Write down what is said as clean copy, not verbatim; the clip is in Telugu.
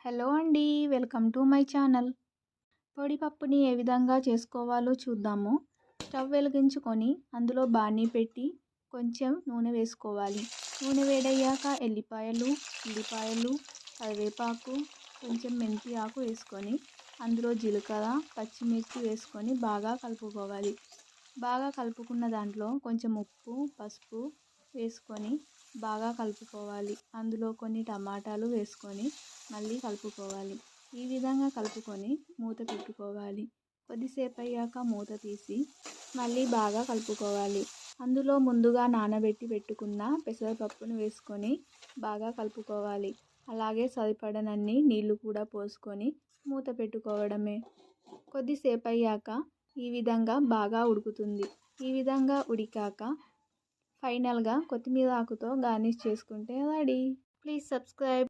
హలో అండి, వెల్కమ్ టు మై ఛానల్. పొడి పప్పుని ఏ విధంగా చేసుకోవాలో చూద్దాము. స్టవ్ వెలిగించుకొని అందులో బాణీ పెట్టి కొంచెం నూనె వేసుకోవాలి. నూనె వేడయ్యాక ఎల్లిపాయలు, ఉల్లిపాయలు, కరివేపాకు, కొంచెం మెంతి ఆకు వేసుకొని అందులో జీలకర్ర, పచ్చిమిర్చి వేసుకొని బాగా కలుపుకోవాలి. బాగా కలుపుకున్న దాంట్లో కొంచెం ఉప్పు, పసుపు వేసుకొని బాగా కలుపుకోవాలి. అందులో కొన్ని టమాటాలు వేసుకొని మళ్ళీ కలుపుకోవాలి. ఈ విధంగా కలుపుకొని మూత పెట్టుకోవాలి. కొద్దిసేపు అయ్యాక మూత తీసి మళ్ళీ బాగా కలుపుకోవాలి. అందులో ముందుగా నానబెట్టి పెట్టుకున్న పెసరపప్పును వేసుకొని బాగా కలుపుకోవాలి. అలాగే సరిపడనన్ని నీళ్లు కూడా పోసుకొని మూత పెట్టుకోవడమే. కొద్దిసేపు అయ్యాక ఈ విధంగా బాగా ఉడుకుతుంది. ఈ విధంగా ఉడికాక ఫైనల్గా కొత్తిమీర ఆకుతో గార్నిష్ చేసుకుంటే రెడీ. Please subscribe.